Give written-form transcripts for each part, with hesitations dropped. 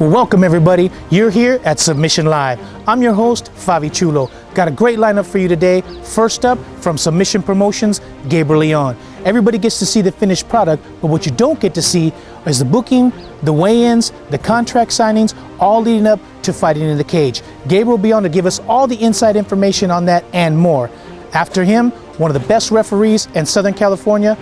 Well, welcome everybody. You're here at Submission Live. I'm your host, Favi Chulo. Got a great lineup for you today. First up, from Submission Promotions, Gabriel. Everybody gets to see the finished product, but what you don't get to see is the booking, the weigh-ins, the contract signings, all leading up to fighting in the cage. Gabriel will be on to give us all the inside information on that and more. After him, one of the best referees in Southern California,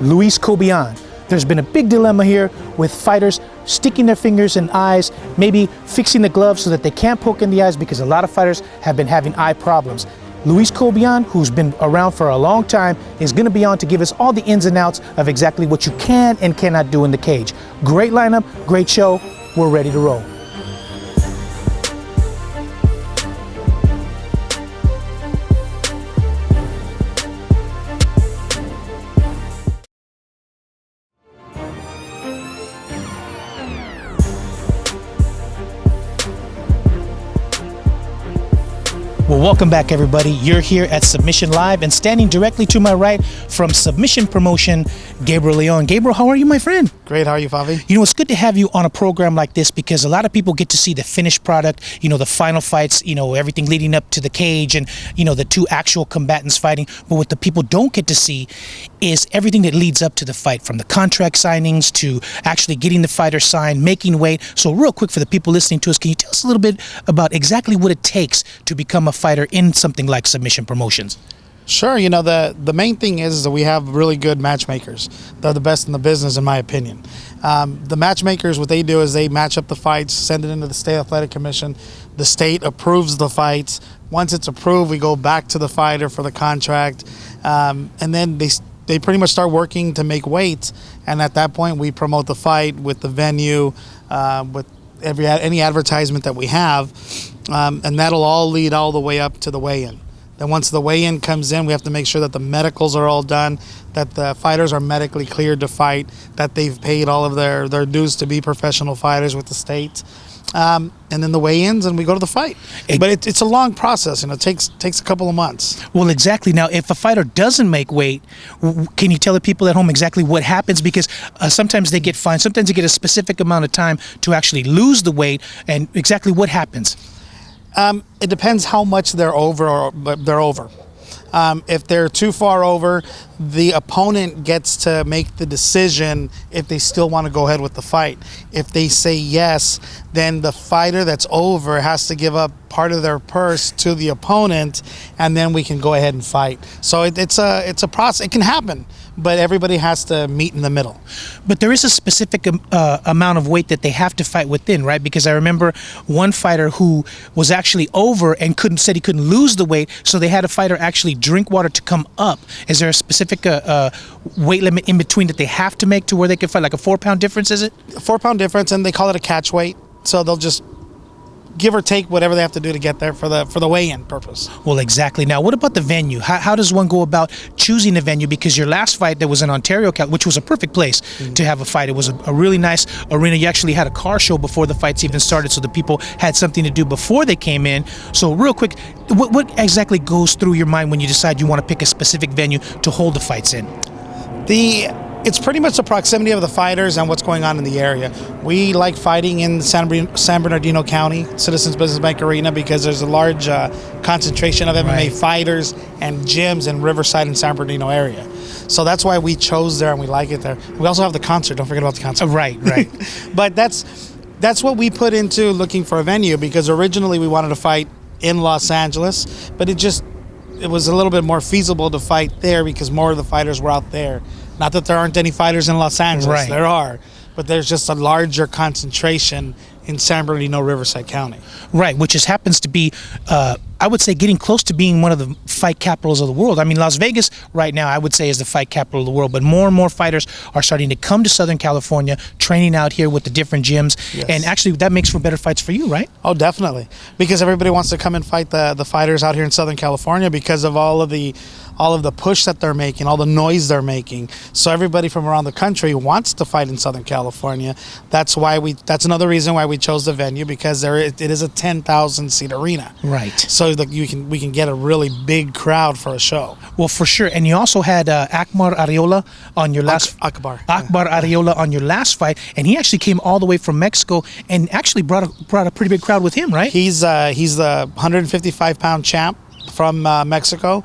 Luis Cobian. There's been a big dilemma here with fighters sticking their fingers in eyes, maybe fixing the gloves so that they can't poke in the eyes because a lot of fighters have been having eye problems. Luis Cobian, who's been around for a long time, is going to be on to give us all the ins and outs of exactly what you can and cannot do in the cage. Great lineup, great show. We're ready to roll. Well, welcome back everybody. You're here at Submission Live, and standing directly to my right from Submission Promotion, Gabriel. Gabriel, how are you, my friend? Great, how are you, Favi? You know, it's good to have you on a program like this because a lot of people get to see the finished product, you know, the final fights, you know, everything leading up to the cage and, you know, the two actual combatants fighting. But what the people don't get to see is everything that leads up to the fight, from the contract signings to actually getting the fighter signed, making weight. So real quick for the people listening to us, can you tell us a little bit about exactly what it takes to become a fighter in something like Submission Promotions? Sure. You know, the main thing is that we have really good matchmakers. They're the best in the business, in my opinion. The matchmakers, what they do is they match up the fights, send it into the State Athletic Commission. The state approves the fights. Once it's approved, we go back to the fighter for the contract, and then they pretty much start working to make weight. And at that point, we promote the fight with the venue, with any advertisement that we have, and that'll all lead all the way up to the weigh-in. Then once the weigh-in comes in, we have to make sure that the medicals are all done, that the fighters are medically cleared to fight, that they've paid all of their dues to be professional fighters with the state. And then the weigh-ins, and we go to the fight. But it's a long process, and it takes a couple of months. Well, exactly. Now, if a fighter doesn't make weight, can you tell the people at home exactly what happens? Because sometimes they get fined, sometimes they get a specific amount of time to actually lose the weight, and exactly what happens? It depends how much they're over. If they're too far over, the opponent gets to make the decision if they still want to go ahead with the fight. If they say yes, then the fighter that's over has to give up part of their purse to the opponent, and then we can go ahead and fight. So it's a process. It can happen, but everybody has to meet in the middle. But there is a specific amount of weight that they have to fight within, right? Because I remember one fighter who was actually over and said he couldn't lose the weight, so they had a fighter actually drink water to come up. Is there a specific weight limit in between that they have to make to where they can fight, like a 4-pound difference, is it? A 4-pound difference, and they call it a catch weight. So they'll just give or take whatever they have to do to get there for the weigh-in purpose. Well, exactly. Now, what about the venue? How does one go about choosing a venue? Because your last fight that was in Ontario, which was a perfect place to have a fight. It was a really nice arena. You actually had a car show before the fights even started, so the people had something to do before they came in. So real quick, what exactly goes through your mind when you decide you want to pick a specific venue to hold the fights in? It's pretty much the proximity of the fighters and what's going on in the area. We like fighting in San Bernardino County, Citizens Business Bank Arena, because there's a large concentration of MMA fighters and gyms in Riverside and San Bernardino area. So that's why we chose there, and we like it there. We also have the concert. Don't forget about the concert. Right. But that's what we put into looking for a venue, because originally we wanted to fight in Los Angeles, but it was a little bit more feasible to fight there because more of the fighters were out there. Not that there aren't any fighters in Los Angeles, there are, but there's just a larger concentration in San Bernardino, Riverside County. Right, which just happens to be, I would say, getting close to being one of the fight capitals of the world. I mean, Las Vegas right now, I would say, is the fight capital of the world, but more and more fighters are starting to come to Southern California, training out here with the different gyms, and actually that makes for better fights for you, right? Oh, definitely, because everybody wants to come and fight the fighters out here in Southern California because of all of the all of the push that they're making, all the noise they're making. So everybody from around the country wants to fight in Southern California. That's another reason why we chose the venue, because it is a 10,000 seat arena. Right. So we can get a really big crowd for a show. Well, for sure. And you also had Akbar Arreola on your last Akbar Arreola on your last fight, and he actually came all the way from Mexico and actually brought a pretty big crowd with him, right? He's the 155-pound champ from Mexico,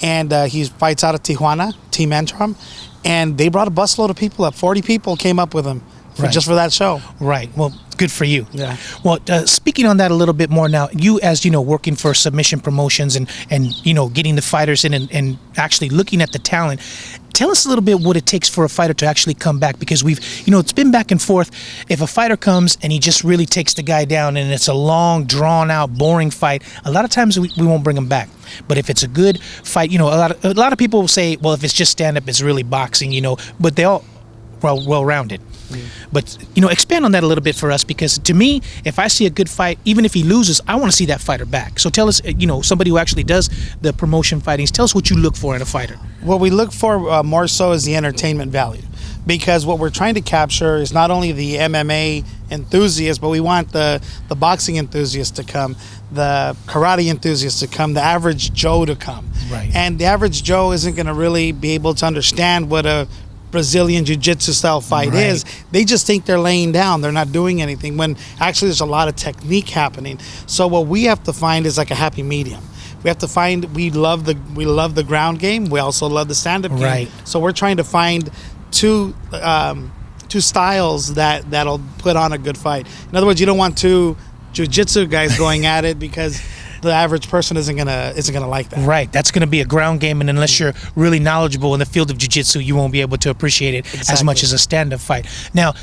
and he fights out of Tijuana, Team Antrim, and they brought a busload of people up. 40 people came up with him just for that show. Right. Well, good for you. Yeah. Well, speaking on that a little bit more now, you as working for Submission Promotions and getting the fighters in and actually looking at the talent, tell us a little bit what it takes for a fighter to actually come back, because we've it's been back and forth. If a fighter comes and he just really takes the guy down and it's a long, drawn out, boring fight, a lot of times we won't bring him back. But if it's a good fight, a lot of people will say, well, if it's just stand up, it's really boxing, but they all well-rounded. But expand on that a little bit for us, because to me, if I see a good fight, even if he loses, I want to see that fighter back. So tell us, somebody who actually does the promotion fightings, tell us what you look for in a fighter. What we look for more so is the entertainment value, because what we're trying to capture is not only the MMA enthusiasts, but we want the boxing enthusiasts to come, the karate enthusiasts to come, the average Joe to come. Right. And the average Joe isn't going to really be able to understand what a Brazilian jiu-jitsu style fight is. They just think they're laying down, they're not doing anything, when actually there's a lot of technique happening. So what we have to find is like a happy medium. We have to find, we love the ground game, we also love the stand-up game. Right. So we're trying to find two styles that'll put on a good fight. In other words, you don't want two jiu-jitsu guys going at it, because the average person isn't gonna like that. Right. That's going to be a ground game, and unless you're really knowledgeable in the field of jiu-jitsu, you won't be able to appreciate it as much as a stand-up fight. Now,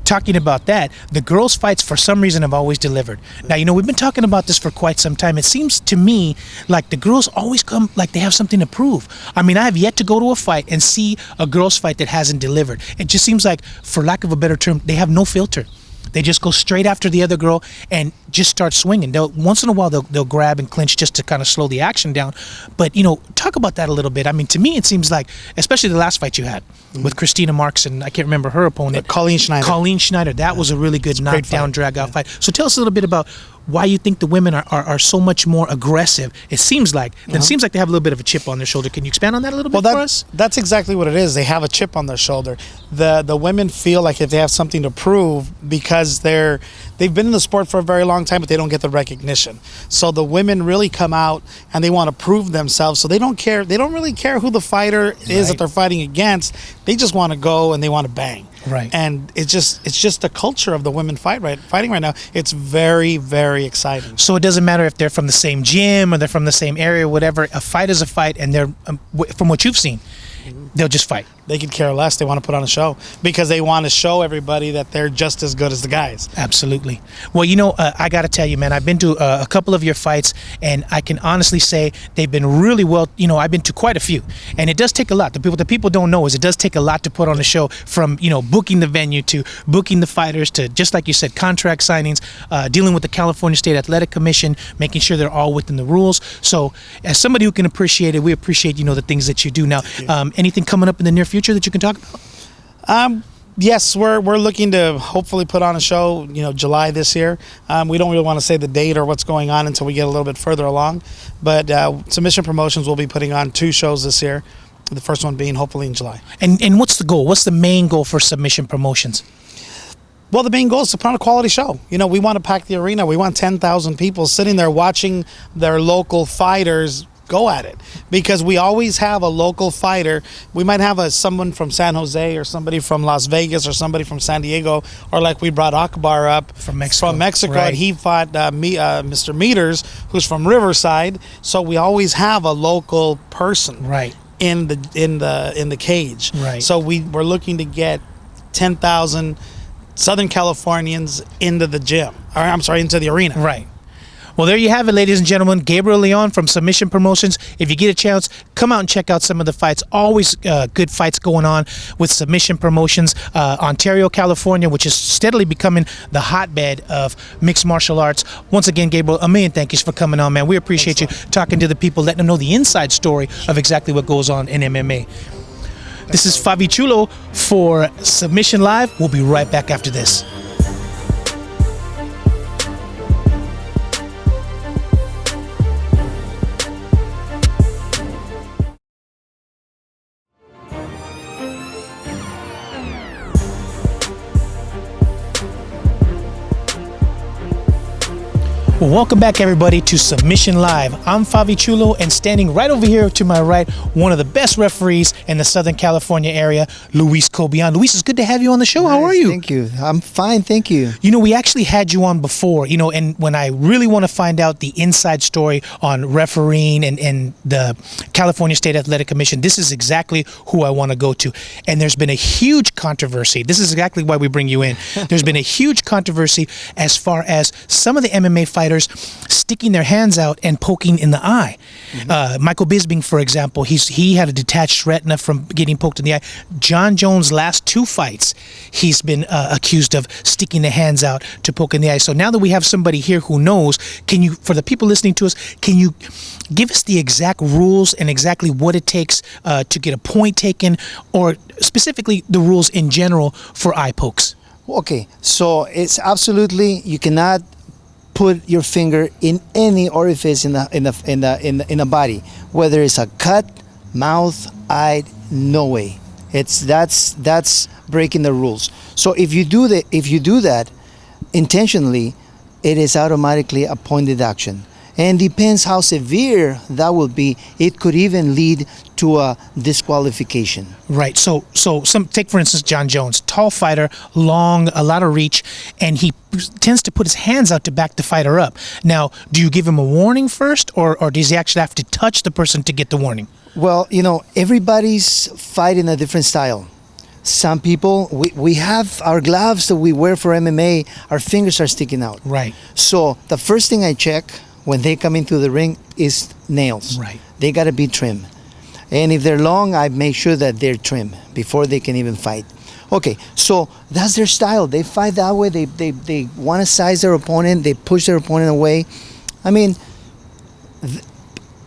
talking about that, the girls' fights for some reason have always delivered. Now, we've been talking about this for quite some time. It seems to me like the girls always come like they have something to prove. I mean, I have yet to go to a fight and see a girls' fight that hasn't delivered. It just seems like, for lack of a better term, they have no filter. They just go straight after the other girl and just start swinging. Once in a while, they'll grab and clinch just to kind of slow the action down. But, talk about that a little bit. I mean, to me, it seems like, especially the last fight you had with Christina Marks and I can't remember her opponent. Colleen Schneider. That was a really good knockdown, drag-out fight. So tell us a little bit about why you think the women are so much more aggressive. It seems like they have a little bit of a chip on their shoulder. Can you expand on that a little bit for us? That's exactly what it is. They have a chip on their shoulder. The women feel like if they have something to prove, because they've been in the sport for a very long time, but they don't get the recognition. So the women really come out and they want to prove themselves. So they don't care. They don't really care who the fighter is that they're fighting against. They just want to go and they want to bang. Right. And it's just the culture of the women fighting right now. It's very, very exciting. So it doesn't matter if they're from the same gym or they're from the same area, whatever. A fight is a fight, and they're from what you've seen, they'll just fight. They could care less. They want to put on a show because they want to show everybody that they're just as good as the guys. Absolutely. Well, I got to tell you, man, I've been to a couple of your fights, and I can honestly say they've been really well. I've been to quite a few, and it does take a lot. The people don't know is it does take a lot to put on a show, from booking the venue to booking the fighters to, just like you said, contract signings, dealing with the California State Athletic Commission, making sure they're all within the rules. So as somebody who can appreciate it, we appreciate the things that you do. Now, anything coming up in the near future that you can talk about? Yes, we're looking to hopefully put on a show, July this year. We don't really want to say the date or what's going on until we get a little bit further along. But Submission Promotions will be putting on 2 shows this year. The first one being hopefully in July. And what's the goal? What's the main goal for Submission Promotions? Well, the main goal is to put on a quality show. We want to pack the arena. We want 10,000 people sitting there watching their local fighters go at it, because we always have a local fighter. We might have someone from San Jose or somebody from Las Vegas or somebody from San Diego, or like we brought Akbar up from Mexico, right. And he fought Mr. Meters, who's from Riverside. So we always have a local person right in the cage. Right. So we're looking to get 10,000 Southern Californians into the gym, or I'm sorry, into the arena. Right. Well, there you have it, ladies and gentlemen. Gabriel Leon from Submission Promotions. If you get a chance, come out and check out some of the fights. Always good fights going on with Submission Promotions. Ontario, California, which is steadily becoming the hotbed of mixed martial arts. Once again, Gabriel, a million thank yous for coming on, man. We appreciate you talking to the people, letting them know the inside story of exactly what goes on in MMA. This is Favi Chulo for Submission Live. We'll be right back after this. Well, welcome back, everybody, to Submission Live. I'm Favi Chulo, and standing right over here to my right, one of the best referees in the Southern California area, Luis Cobian. Luis, it's good to have you on the show. Nice, how are you? Thank you. I'm fine, thank you. You know, we actually had you on before, you know, and when I really want to find out the inside story on refereeing and the California State Athletic Commission, this is exactly who I want to go to. And there's been a huge controversy. This is exactly why we bring you in. There's been a huge controversy as far as some of the MMA fighters sticking their hands out and poking in the eye. Michael Bisping, for example, he had a detached retina from getting poked in the eye. John Jones' last two fights, he's been accused of sticking the hands out to poke in the eye. So now that we have somebody here who knows, can you, for the people listening to us, can you give us the exact rules and exactly what it takes to get a point taken, or specifically the rules in general for eye pokes? Okay, so it's absolutely, you cannot put your finger in any orifice in the body, whether it's a cut, mouth, eye, no way. That's breaking the rules. So if you do that intentionally, it is automatically a point deduction. And depends how severe that will be. It could even lead to a disqualification. Right. So take for instance John Jones, tall fighter, long, a lot of reach, and he tends to put his hands out to back the fighter up. Now, do you give him a warning first, or does he actually have to touch the person to get the warning? Well, you know, everybody's fighting a different style. Some people, we have our gloves that we wear for MMA, our fingers are sticking out. Right. So the first thing I check when they come into the ring is nails. Right. They got to be trim. And if they're long, I make sure that they're trim before they can even fight. Okay, so that's their style. They fight that way. They want to size their opponent. They push their opponent away. I mean,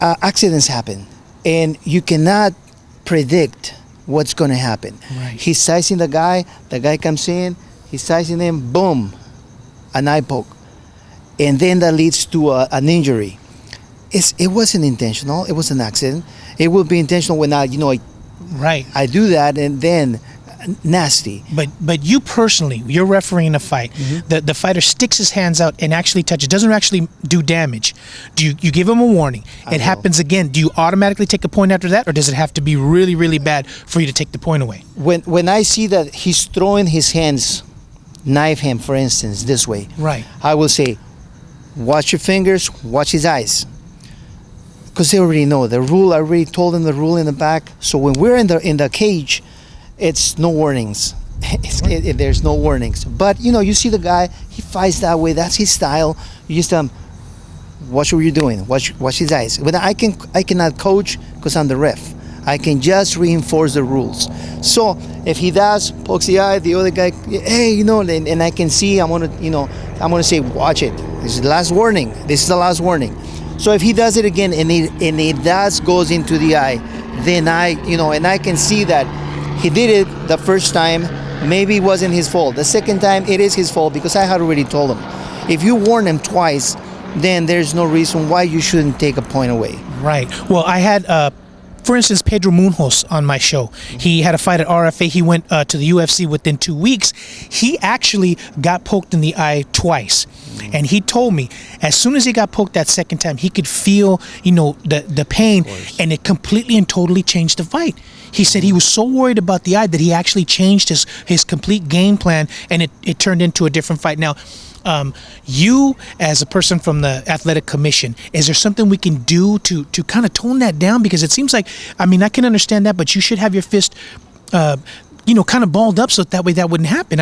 accidents happen. And you cannot predict what's going to happen. Right. He's sizing the guy comes in, he's sizing him, boom, an eye poke. And then that leads to an injury. It wasn't intentional. It was an accident. It will be intentional when I do that, and then nasty. But you personally, you're refereeing a fight. The fighter sticks his hands out and actually touches. Doesn't actually do damage. Do you give him a warning? It happens again. Do you automatically take a point after that, or does it have to be really, really bad for you to take the point away? When I see that he's throwing his hands, knife him, for instance, this way. Right. I will say, watch your fingers, watch his eyes. Because they already know the rule. I already told them the rule in the back. So when we're in the cage, it's no warnings. There's no warnings. But you know, you see the guy, he fights that way. That's his style. You just watch what you're doing. Watch his eyes. But I cannot coach because I'm the ref. I can just reinforce the rules. So if he does, pokes the eye, the other guy, hey, you know, and I can see, I'm gonna say, watch it. This is the last warning. This is the last warning. So if he does it again and it does goes into the eye, then I can see that he did it the first time. Maybe it wasn't his fault. The second time, it is his fault because I had already told him. If you warn him twice, then there's no reason why you shouldn't take a point away. Right. Well, I had for instance, Pedro Munhoz on my show. He had a fight at RFA. He went to the UFC within 2 weeks. He actually got poked in the eye twice. And he told me as soon as he got poked that second time, he could feel, the pain, and it completely and totally changed the fight. He said he was so worried about the eye that he actually changed his complete game plan, and it turned into a different fight. Now, you as a person from the athletic commission, is there something we can do to kind of tone that down? Because it seems like, I can understand that, but you should have your fist kind of balled up so that way that wouldn't happen.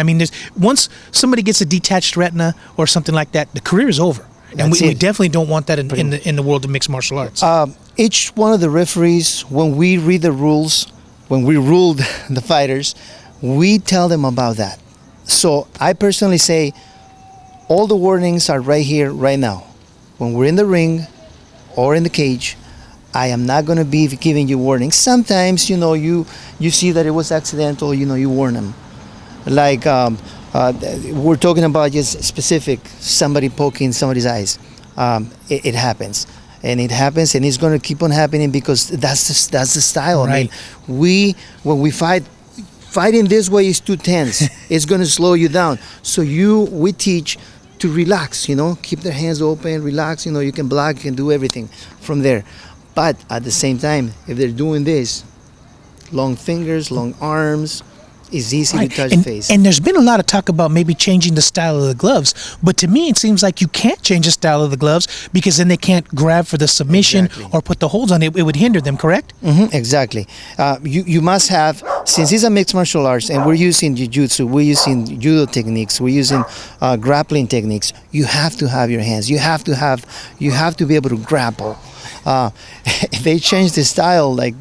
Once somebody gets a detached retina or something like that, the career is over. And That's we it. definitely don't want that in the world of mixed martial arts. Each one of the referees, when we read the rules, when we ruled the fighters, we tell them about that. So I personally say, all the warnings are right here, right now. When we're in the ring or in the cage, I am not going to be giving you warnings. Sometimes, you see that it was accidental, you warn them. Like we're talking about just specific, somebody poking somebody's eyes. It happens. And it happens, and it's going to keep on happening because that's the style. Right. I mean, when we fighting this way is too tense. It's going to slow you down. So we teach to relax, keep their hands open, relax, you can block, you can do everything from there. But at the same time, if they're doing this, long fingers, long arms, it's easy to touch the face. And there's been a lot of talk about maybe changing the style of the gloves, but to me it seems like you can't change the style of the gloves because then they can't grab for the submission or put the holds on it. It would hinder them, correct? Exactly. You must have, since it's a mixed martial arts and we're using jiu-jitsu, we're using judo techniques, we're using grappling techniques, you have to have your hands. You have to be able to grapple. They changed the style. Like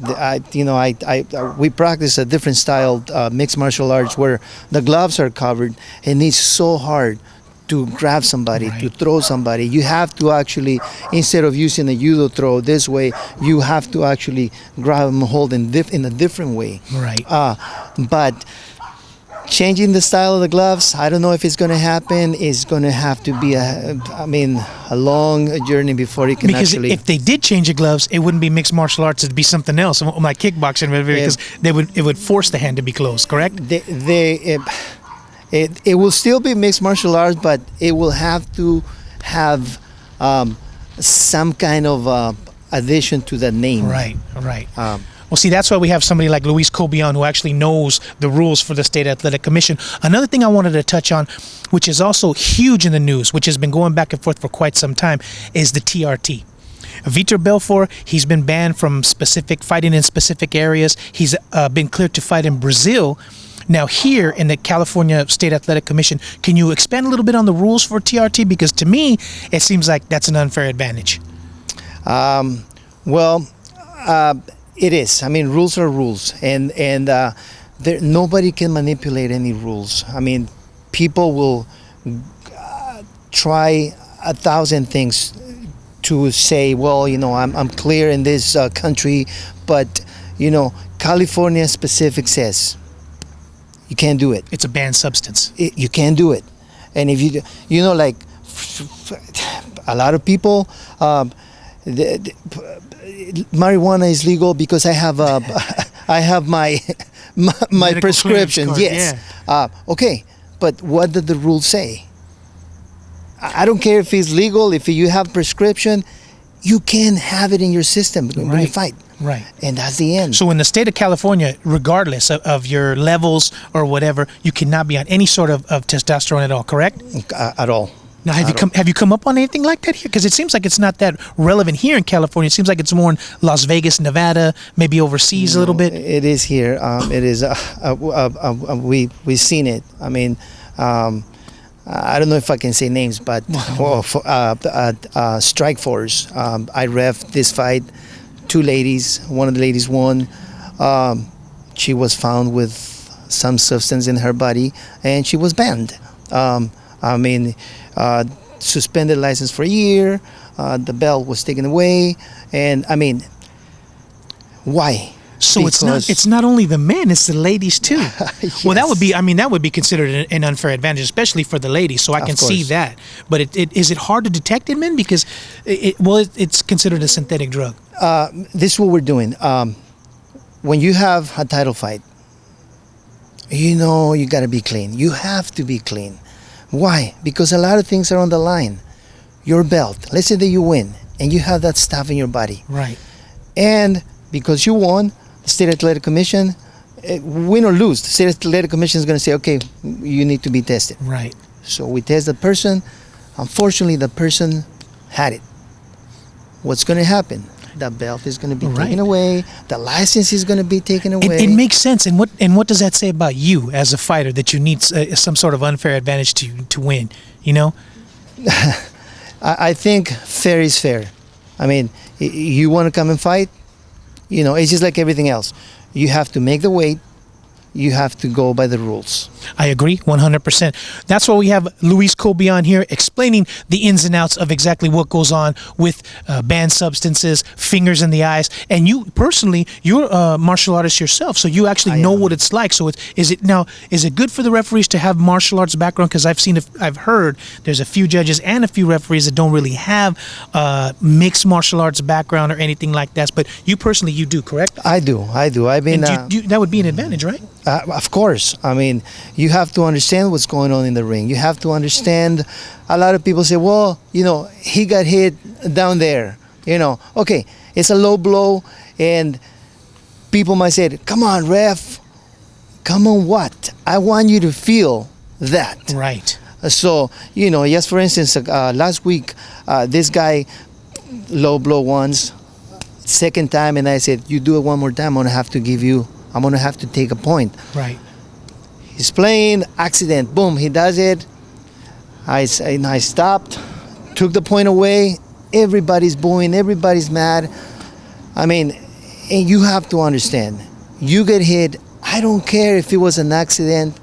we practice a different style mixed martial arts where the gloves are covered, and it's so hard to grab somebody, to throw somebody. You have to actually, instead of using a judo throw this way, you have to actually grab and hold in a different way. Right. But changing the style of the gloves, I don't know if it's going to happen. It's going to have to be a long journey before it can because actually. If they did change the gloves, it wouldn't be mixed martial arts. It'd be something else, like kickboxing, because it would force the hand to be closed. Correct? It will still be mixed martial arts, but it will have to have some kind of addition to the name. Right. Well, see, that's why we have somebody like Luis Cobian who actually knows the rules for the State Athletic Commission. Another thing I wanted to touch on, which is also huge in the news, which has been going back and forth for quite some time, is the TRT. Vitor Belfort, he's been banned from fighting in specific areas. He's been cleared to fight in Brazil. Now, here in the California State Athletic Commission, can you expand a little bit on the rules for TRT? Because to me, it seems like that's an unfair advantage. It is. I mean, rules are rules, and nobody can manipulate any rules. I mean, people will try 1,000 things to say, well, I'm clear in this country, but California specific says you can't do it. It's a banned substance. You can't do it, and if like a lot of people. Marijuana is legal because I have my prescription. Card, yes. Okay, but what did the rules say? I don't care if it's legal. If you have prescription, you can have it in your system when you fight. Right. And that's the end. So in the state of California, regardless of your levels or whatever, you cannot be on any sort of testosterone at all. Correct? At all. Now, have you come up on anything like that here? Because it seems like it's not that relevant here in California. It seems like it's more in Las Vegas, Nevada, maybe overseas a little bit. It is here. It is. We've seen it. I mean, I don't know if I can say names, but Strike Force. I ref this fight. 2 ladies. One of the ladies won. She was found with some substance in her body, and she was banned. Suspended license for a year. The belt was taken away, and why? So it's not only the men, it's the ladies too. Yes. Well, that would be considered an unfair advantage, especially for the ladies. So I can see that. But is it hard to detect in men because it's considered a synthetic drug? This is what we're doing. When you have a title fight, you got to be clean. You have to be clean. Why? Because a lot of things are on the line. Your belt. Let's say that you win and you have that stuff in your body. Right. And because you won, the State Athletic Commission, win or lose, the State Athletic Commission is going to say, okay, you need to be tested. Right. So we test the person. Unfortunately, the person had it. What's going to happen? The belt is going to be taken away. The license is going to be taken away. It makes sense. And what does that say about you as a fighter, that you need some sort of unfair advantage to win? I think fair is fair. I mean, you want to come and fight, it's just like everything else. You have to make the weight. You have to go by the rules. I agree 100%. That's why we have Luis Cobian here explaining the ins and outs of exactly what goes on with banned substances, fingers in the eyes. And you personally, you're a martial artist yourself, so you actually know what it's like. So is it good for the referees to have martial arts background? Because I've heard there's a few judges and a few referees that don't really have mixed martial arts background or anything like that. But you personally, you do, correct? I do. I mean, that would be an advantage, right? Of course. I mean, you have to understand what's going on in the ring. You have to understand. A lot of people say, well, he got hit down there. Okay, it's a low blow, and people might say, come on, ref. Come on, what? I want you to feel that. Right. So, just for instance, last week, this guy low blow once, second time, and I said, you do it one more time, I'm going to have to take a point. Right. He's playing, accident, boom, he does it. I stopped, took the point away. Everybody's booing, everybody's mad. I mean, and you have to understand, you get hit, I don't care if it was an accident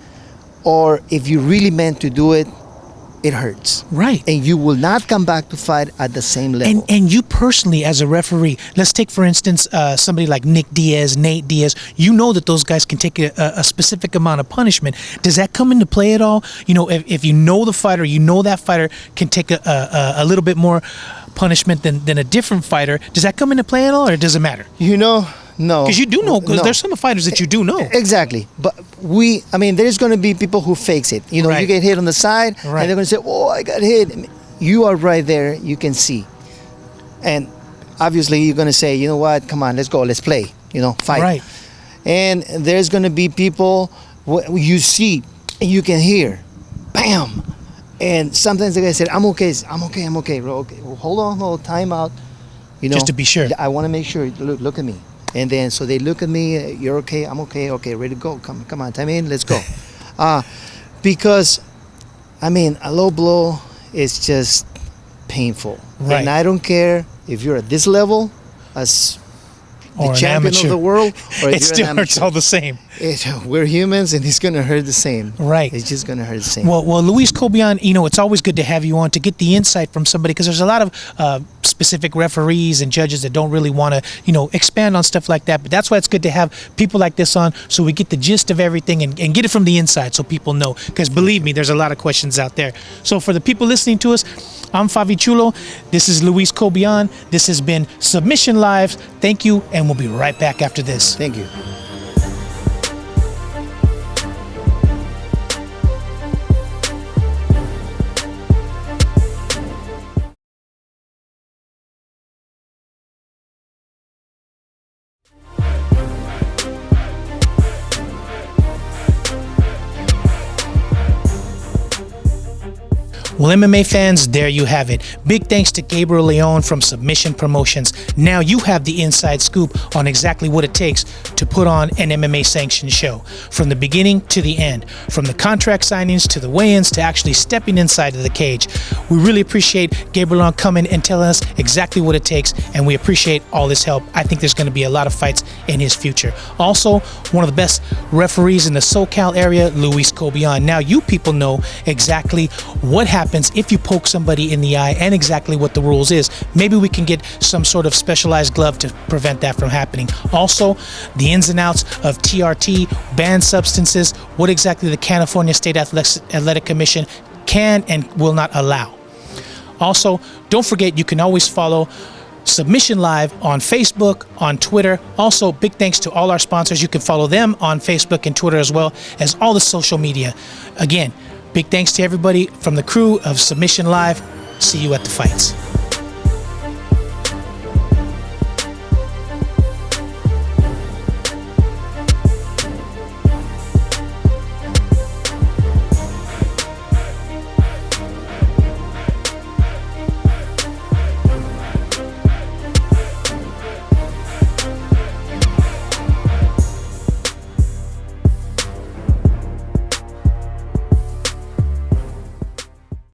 or if you really meant to do it, it hurts. Right. And you will not come back to fight at the same level. And you personally, as a referee, let's take, for instance, somebody like Nate Diaz, you know that those guys can take a specific amount of punishment. Does that come into play at all? If you know the fighter, that fighter can take a little bit more punishment than a different fighter. Does that come into play at all, or does it matter? No. Because you do know, because No. there's some fighters that you do know. Exactly. But there's going to be people who fakes it. Right. You get hit on the side, Right. and they're going to say, oh, I got hit. You are right there. You can see. And obviously, you're going to say, you know what? Come on, let's go. Let's play. Fight. Right. And there's going to be people you see and you can hear. Bam. And sometimes the guy said, I'm okay, bro. Okay. Well, hold on, time out. Just to be sure. I want to make sure. Look at me. And then so they look at me. You're okay. I'm okay. Okay, ready to go. Come on, time in. Let's go. Because, a low blow is just painful. Right. And I don't care if you're at this level, as the Or an champion amateur. of the world, or if It you're still an hurts amateur. all the same. We're humans, and it's gonna hurt the same. Right. It's just gonna hurt the same. Well, Luis Cobian, it's always good to have you on to get the insight from somebody, because there's a lot of specific referees and judges that don't really want to, expand on stuff like that. But that's why it's good to have people like this on, so we get the gist of everything and get it from the inside, so people know. Because believe me, there's a lot of questions out there. So for the people listening to us, I'm Favi Chulo. This is Luis Cobian. This has been Submission Live. Thank you, and we'll be right back after this. Thank you. Well, MMA fans, there you have it. Big thanks to Gabriel Leon from Submission Promotions. Now you have the inside scoop on exactly what it takes to put on an MMA sanctioned show. From the beginning to the end. From the contract signings to the weigh-ins to actually stepping inside of the cage. We really appreciate Gabriel Leon coming and telling us exactly what it takes, and we appreciate all his help. I think there's going to be a lot of fights in his future. Also, one of the best referees in the SoCal area, Luis Cobian. Now you people know exactly what happens if you poke somebody in the eye and exactly what the rules is. Maybe we can get some sort of specialized glove to prevent that from happening. Also, the ins and outs of TRT, banned substances, what exactly the California State Athletic Commission can and will not allow. Also, don't forget, you can always follow Submission Live on Facebook, on Twitter. Also, big thanks to all our sponsors. You can follow them on Facebook and Twitter, as well as all the social media. Again, big thanks to everybody from the crew of Submission Live. See you at the fights.